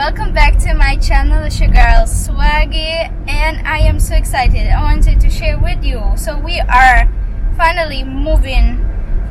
Welcome back to my channel. It's your girl Swaggy, and I am so excited. I wanted to share with you. So we are finally moving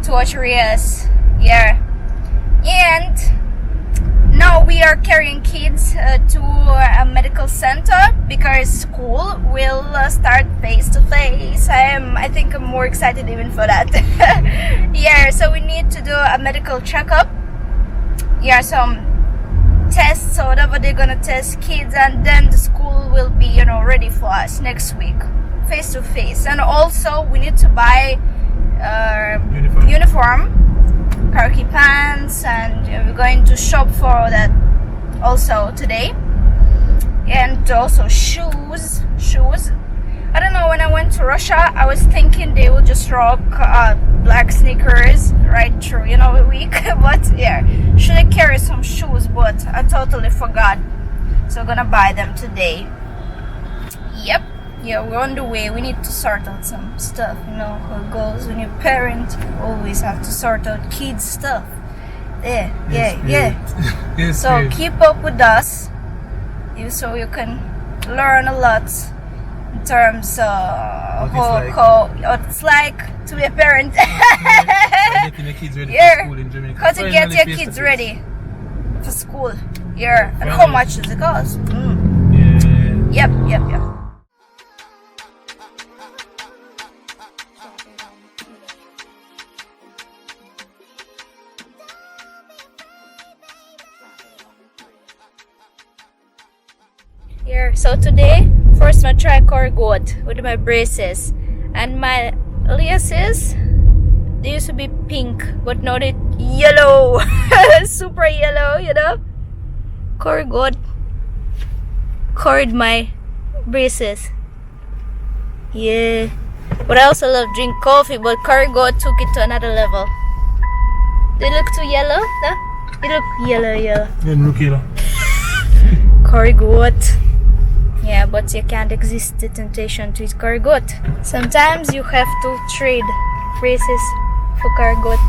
to Ocho Rios. Yeah, and now we are carrying kids to a medical center because school will start face to face. I think I'm more excited even for that. Yeah, so we need to do a medical checkup. Yeah, some tests, so whatever they're gonna test kids, and then the school will be ready for us next week face to face. And also we need to buy uniform, khaki pants, and we're going to shop for that also today. And also shoes. I don't know, when I went to Russia I was thinking they would just rock black sneakers right through a week. But yeah, should I carry some shoes, but I totally forgot, so I'm gonna buy them today. Yep, yeah, we're on the way. We need to sort out some stuff, how it goes when you're a parent. You always have to sort out kids stuff. Yeah. Yes, so great. Keep up with us, so you can learn a lot in terms of how it's like to be a parent. Getting your kids ready for school in Jamaica. How to get your kids ready for school. Yeah, and how much does it cost? Yeah. Yep. Here, so today, first I try goat with my braces, and my laces, they used to be pink, but now they're yellow. Super yellow, goat cord my braces. Yeah, but I also love drink coffee, but goat took it to another level. They look too yellow, no? They look yellow. Goat. Yeah, but you can't resist the temptation to eat goat. Sometimes you have to trade braces for goat.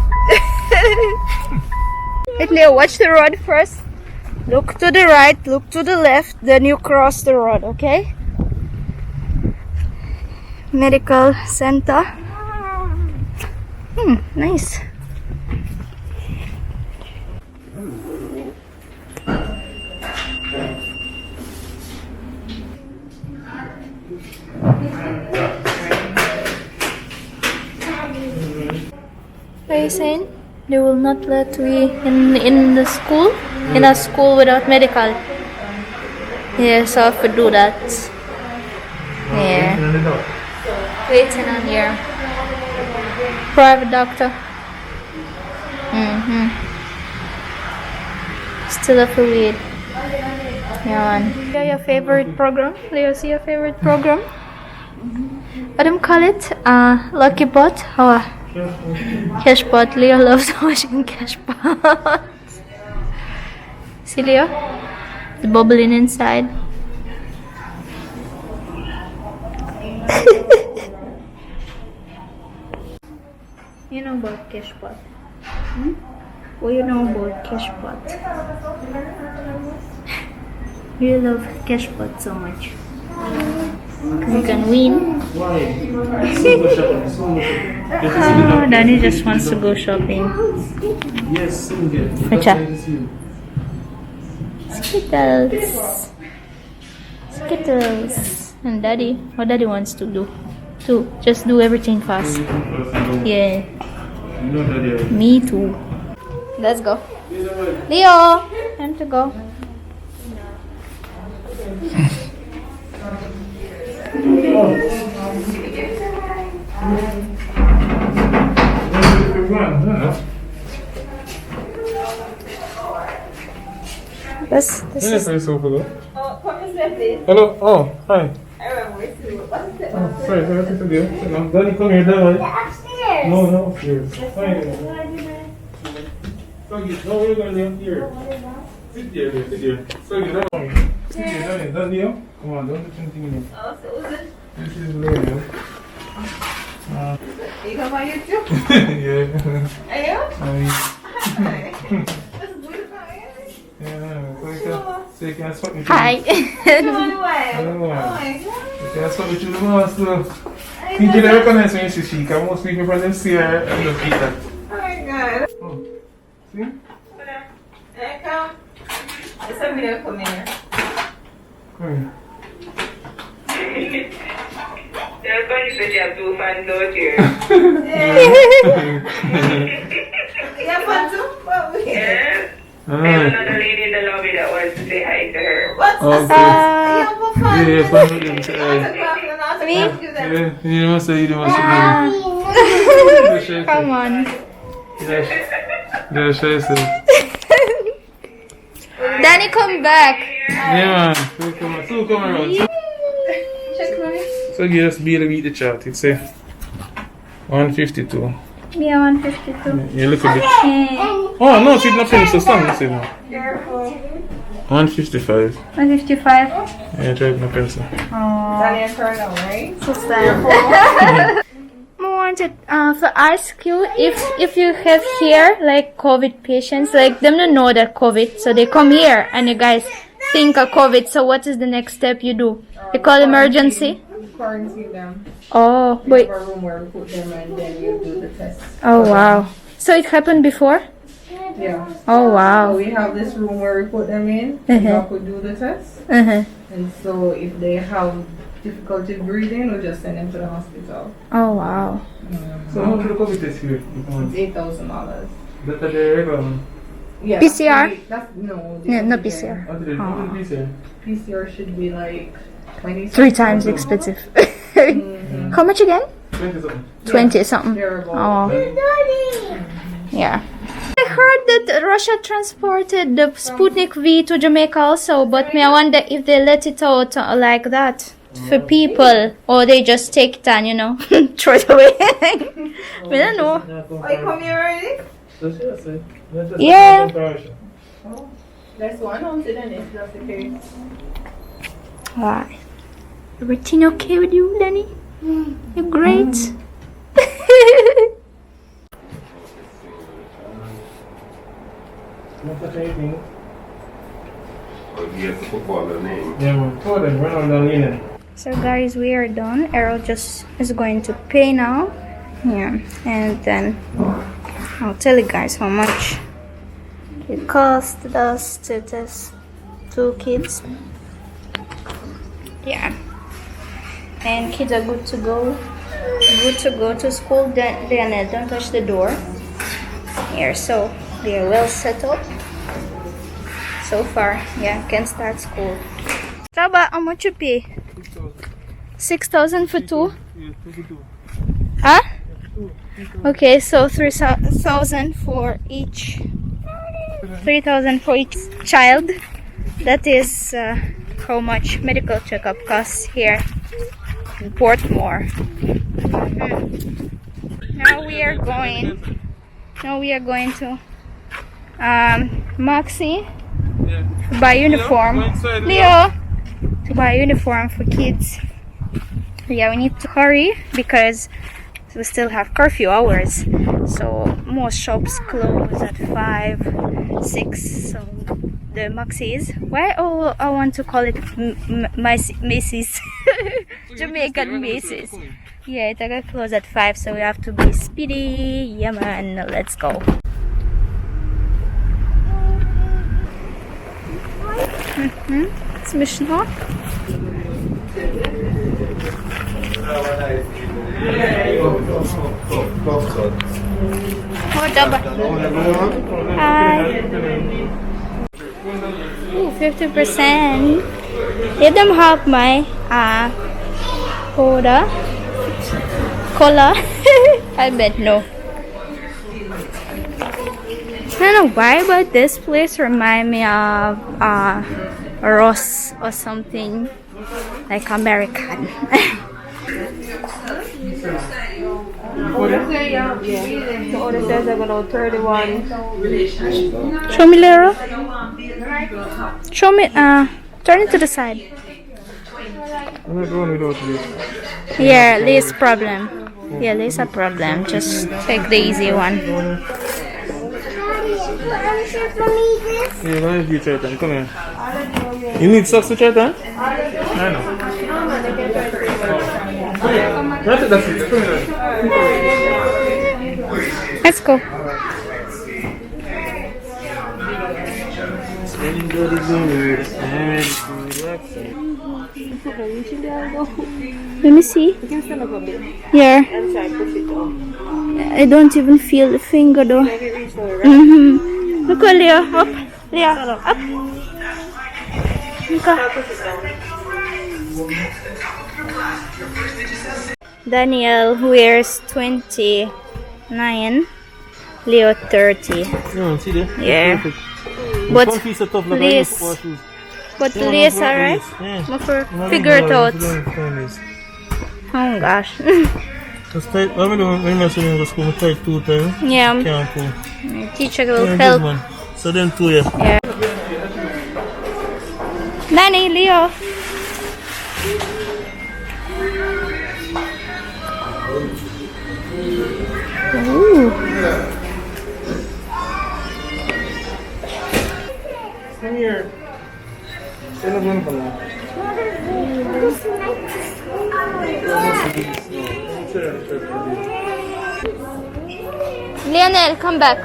Wait, Leo, watch the road first. Look to the right, look to the left, then you cross the road, okay? Medical center. Nice. What are you saying? They will not let we in the school? In a school without medical? Yeah, so I have to do that. Yeah. Waiting on your private doctor. Still have to wait. Yeah, man. Yeah, your favorite program? Leo, see your favorite program? What do you call it? Lucky Pot? Cash Pot. Leo loves watching Cash Pot. See, Leo? It's bubbling inside. You know about Cash Pot? What you know about Cash Pot? You love Cash Pot so much. You can win. Oh, Danny just wants to go shopping. Yes, Skittles. And Daddy, what Daddy wants to do too. Just do everything fast. Yeah. Me too. Let's go. Leo, time to go. This is hello. Oh, hi. Sorry, what to do? Daddy, come here, Daddy. Upstairs. No, upstairs. Fine. No, we're going to be here. Sit there. So you don't sit there, Daddy. Come on, don't do anything in here. Oh, Susan. This is Leo. You come on YouTube? Yeah. Are you? Hi. That's beautiful. Yeah, so So you can swap me. Hi. You can swap me through the mask too. You can recognize when you see she, because most people from them see her and just eat that. Oh my god. Oh, see? Hey, come. There's a video coming here. Come here. They're going to say you have two fans out here. You have fun too? What we Yeah. There's another lady in the lobby that wants to say hi to her. What's Okay. the You have fun? Yeah, fun with them. Say hi. Autograph and autograph you them. Yeah, you must say you don't want to do it. Come on. Yeah, shy say. Danny, come back. Yeah, man. So come around. Check mommy. So you just be able to beat the chart. It's 152. Yeah, 152. You look a bit. Oh, no, she's not finished the song. Listen now. Careful. 155. 155. Yeah, try with my pencil. Oh, Daniel turn on, right? so sad. I wanted to ask you if you have here like COVID patients, like them don't know that COVID, so they come here and you guys think of COVID. So what is the next step you do? You call emergency? Quarantine them. Oh, We wait. have a room where we put them and then you do the test. Oh wow. So it happened before? Yeah. Oh So wow. we have this room where we put them in. Uh-huh. We have to do the test. Uh-huh. And so if they have difficulty breathing, we just send them to the hospital. Oh wow. So how much the COVID test here? It's $8,000. That's the regular one. Yeah. PCR? That's no. No, no PCR. How much is PCR? PCR should be like 20. 3 times expensive. Mhm. How much again? 20 something. 20 something. They're about. Oh. Yeah. I heard that Russia transported the Sputnik V to Jamaica also, but I wonder if they let it out like that for people, or they just take it and, throw it away. We don't know. Oh, you come here already? Yeah. There's one on then if that's the case. Why? Everything okay with you, Danny? You're great. Not touch anything. You have to football the name. Yeah, man. Go then, run on down linen. So guys, we are done. Errol just is going to pay now. Yeah, and then I'll tell you guys how much it cost us to test 2 kids. Yeah, and kids are good to go. Good to go to school. Then don't touch the door. Here, so they are well set up. So far, yeah, can start school. Saba, how much you pay? 6,000 for 2? Yeah, 22. Huh? Okay, so 3,000 for each. 3,000 for each child. That is how much medical checkup costs here in Portmore. Now we are going to Maxi Yeah. to buy uniform. Go inside, Leo, to buy uniform for kids. Yeah, we need to hurry because we still have curfew hours. So most shops close at 5, 6. So the Maxis. Why? Oh, I want to call it Macy's. Jamaican Macy's. Yeah, it's gonna close at 5, so we have to be speedy. Yeah, man, let's go. Смешно. Oh, double. Hi. Ooh, 50%. Let them have my cola. I bet no. I don't know why, but this place remind me of Ross or something like American. The order says I'm gonna 31. Show me, Lero. Show me. Turn it to the side. I'm not going without this. Yeah, Lee's problem. Yeah, Lee's a problem. Just take the easy one. Yeah, let me give you Triton. Come here. You need socks to Triton? I know. Come here. That's it, that's it. Come here. Let's go. Let me see. Here. I don't even feel the finger though. Look at Leo. Up. Leo. Up. Okay. Daniel wears 29. Leo 30. No, see there? Yeah. But lace. But lace, alright? Yeah. Figure it out. Oh gosh. Just tight. When I say I'm going to tight 2 times. Yeah. Can't pull. Teacher will Yeah, help. good, man. So then 2, yeah. Yeah. Danny, Leo. Ooh. Come here. Say no one for now. Lionel, come back.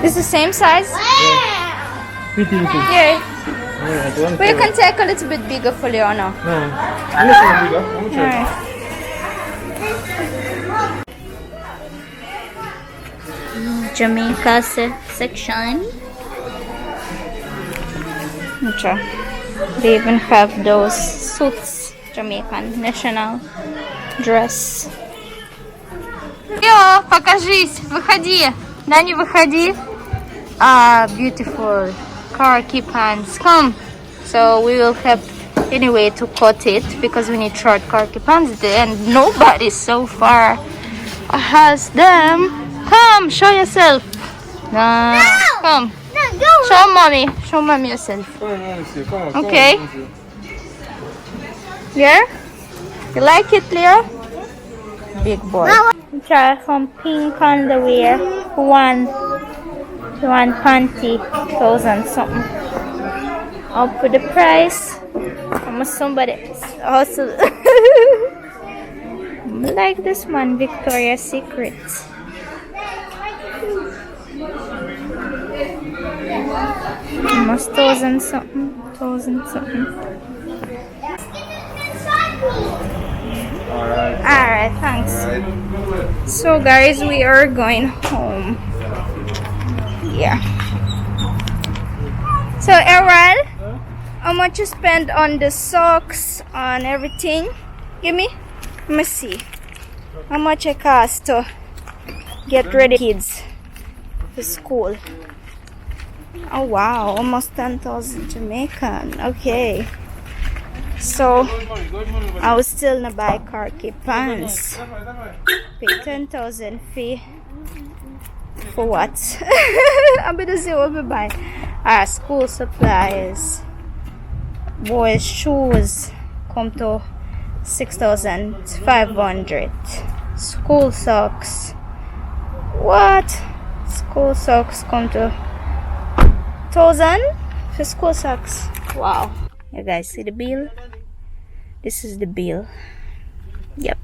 Is the same size? Yeah. But you can take a little bit bigger for Leona. No. I'm not going bigger. I'm try. Alright. Jamaica section. Okay. They even have those suits, Jamaican national dress. Лео, покажись, выходи. Да, не выходи. Beautiful khaki pants. Come. So we will have anyway to cut it because we need short khaki pants there, and nobody so far has them. Come, show yourself. No. Come. Show mommy. Show mommy yourself. Okay. Yeah? You like it, Leo? Big boy. Try some pink underwear. One panty, 1,000 something. Up with the price. Almost somebody also like this one, Victoria's Secret. Almost 1,000 something. Alright, thanks. So guys, we are going home. Yeah. So Errol, how much you spend on the socks, on everything? Give me. Let me see. How much it costs to get ready kids for school? Oh wow, almost 10,000 Jamaican. Okay. So I was still gonna buy khaki pants. Pay 10,000 fee for what? I'm gonna see what we buy. School supplies, boys' shoes come to 6,500. School socks. What? School socks come to 1,000 for school socks. Wow. You guys see the bill? This is the bill. Yep.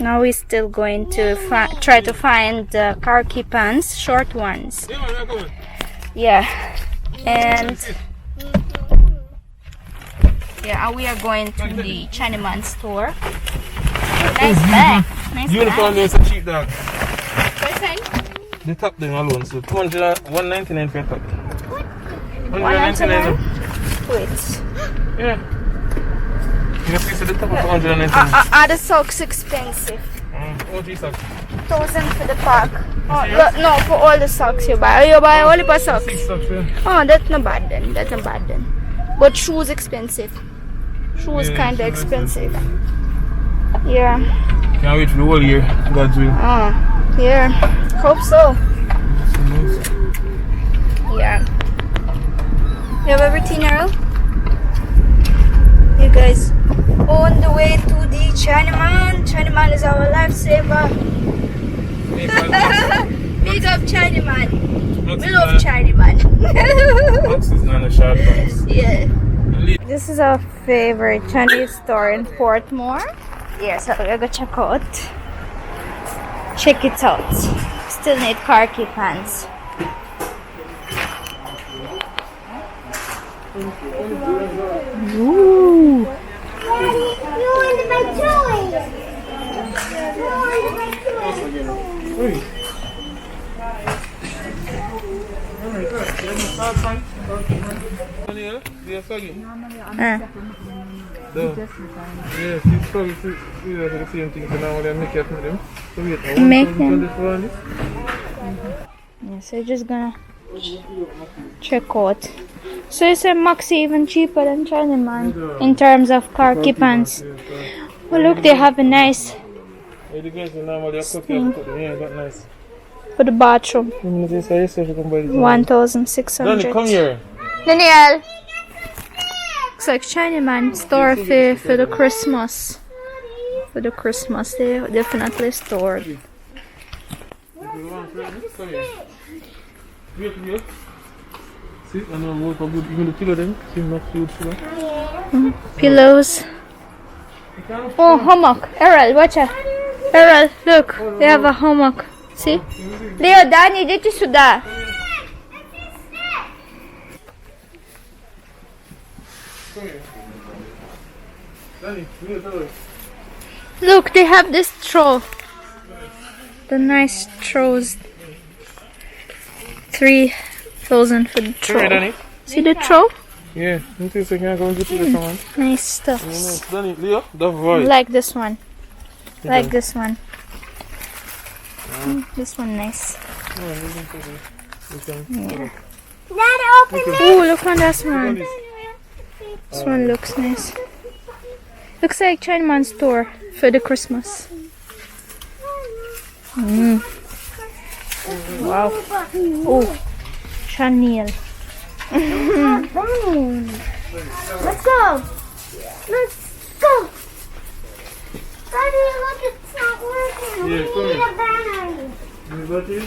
Now we're still going to try to find the khaki pants, short ones. Yeah. And yeah, we are going to the Chinaman store. Nice bag. Nice Uniform bag. is a cheap dog. Person? The top thing alone, so 199 for a top. 199. Wait. Yeah. You see the top of 199. Are the socks expensive? What is socks? 1,000 for the pack. Oh, no, for all the socks you buy. You buy only for socks. 6 socks, yeah. Oh, that's not bad then. That's not bad then. But shoes expensive. Shoes Yeah, kind of shoes expensive. Yeah. Can't wait for the whole year, God's will. Oh, yeah. Hope so. Yeah. You have everything, Earl? You guys On the way to the Chinaman. Chinaman is our lifesaver. Big up Chinaman. We love Chinaman. Max is not a short price. Yeah. This is our favorite Chinese store in Portmore. Yeah, so we're gonna check it out. Still need khaki pants. Ooh. Daddy, you want to buy toys? Yes, it's probably the same thing. So now I make it for them. So wait, I Make want them. this one. Yeah, so you're just gonna check out. So you say Maxi even cheaper than Chinaman in terms of khaki pants. Oh look, they have a nice The guys normally have cookies. Yeah, that's nice. for the bathroom. This is you can buy this one. 1,600. Danny, come here. Daniel! Looks like Chinaman store for the Christmas. For the Christmas, they definitely stored. Come here. Here. See, I know more for good. Even the pillow then. See, not good pillow. Pillows. Oh, hammock. Errol, watch out. Errol, look. They have a hammock. See? Leo, Dani, идите сюда. Come here. Danny, here, tell Look, they have this throw. The nice throws. 3,000 for the Come here, throw. Danny. See the throw? Yeah, you think I can go and get you this one? Nice stuff. Danny, Leo, the voice. Like this one. Like this one. This one nice. Yeah. Daddy, open it. Oh, look on this one. This one looks nice. Looks like Chinaman store for the Christmas. Wow. Oh, Chanel. Let's go. Let's go. Daddy, look, it's not working. Yeah, come We need here. a battery. You got it?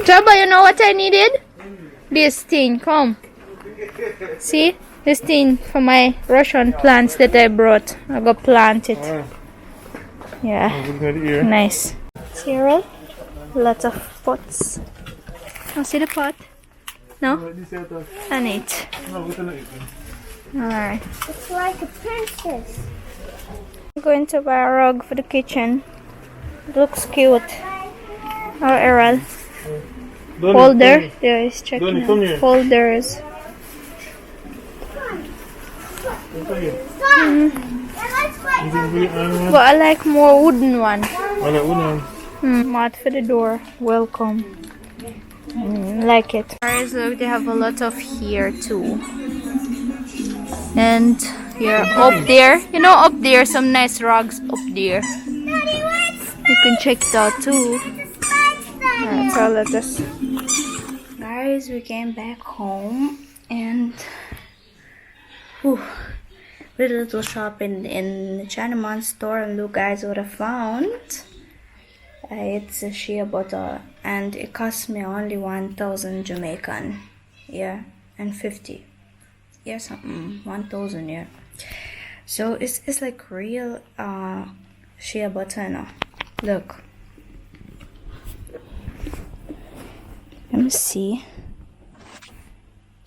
Jabba, you know what I needed? This thing, come. See? This thing for my Russian plants that I brought. I go plant it. Yeah, Look at the ear. nice. Cyril, lots of pots. Oh, see the pot? No? This is the. I need. No, we cannot eat them. Alright. It's like a princess. I'm going to buy a rug for the kitchen. Looks cute. Oh, Errol. Danny, Folder. come There is checking Donnie, come out. here. Folders. here. And let's play. You can be animal. But I like more wooden one. I like one. Mat for the door. Welcome. Like it. Guys, look, they have a lot of here too. And here, up there. You know, up there, some nice rugs up there. You can check it out too. Alright, so let us. Guys, we came back home and we did a little shopping in the Chinaman store, and look guys what I found. It's a shea butter and it cost me only 1,000 Jamaican. Yeah, and 50. Yeah, something 1,000, yeah. So it's like real shea butter now. Look. Let me see.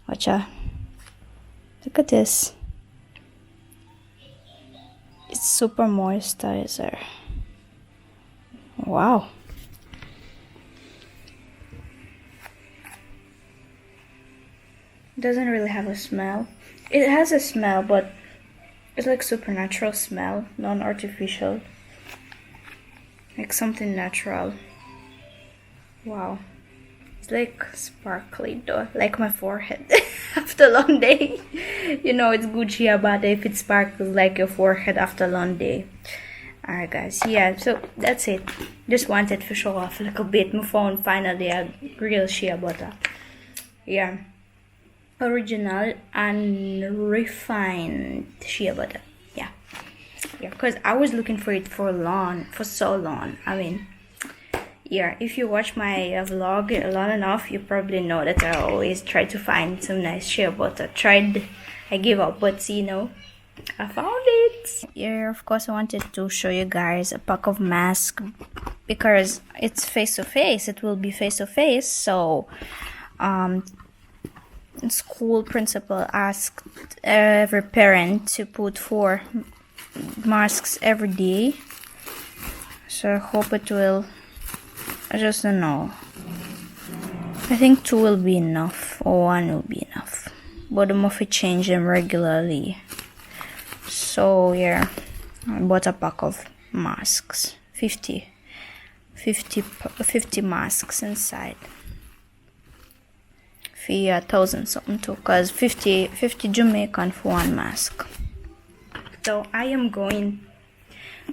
Watch out. Look at this. It's super moisturizer. Wow. It doesn't really have a smell. It has a smell, but it's like supernatural smell, non-artificial. Like something natural. Wow. It's like sparkly though, like my forehead after a long day. You know it's good shea butter if it sparkles like your forehead after a long day. Alright guys, yeah, so that's it. Just wanted to show off a little bit. My phone finally a real shea butter. Yeah. Original and refined shea butter. Yeah. Yeah, because I was looking for it for so long. I mean, yeah, if you watch my vlog long enough, you probably know that I always try to find some nice shea butter. I gave up, but you know, I found it. Yeah, of course I wanted to show you guys a pack of masks because it's face to face. It will be face to face. So, school principal asked every parent to put 4 masks every day. So I hope it will. I just don't know. I think 2 will be enough or 1 will be enough. But I'm going to change them regularly. So yeah, I bought a pack of masks. 50 masks inside. For 1,000 something too, cause 50 Jamaican for 1 mask. So I am going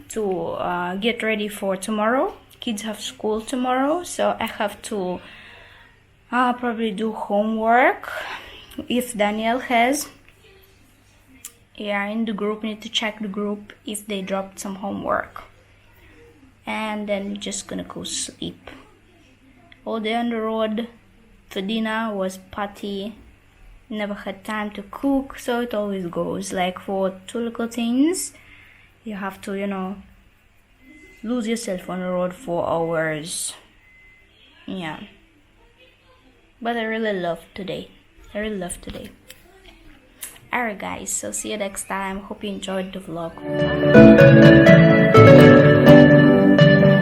to get ready for tomorrow. Kids have school tomorrow, so I have to probably do homework if Daniel has. Yeah, in the group, need to check the group if they dropped some homework. And then we're just gonna go sleep. All day on the road. For dinner was patty. Never had time to cook, so it always goes. Like for 2 little things, you have to, you know, lose yourself on the road for hours. Yeah. But I really love today. Alright guys, so see you next time. Hope you enjoyed the vlog.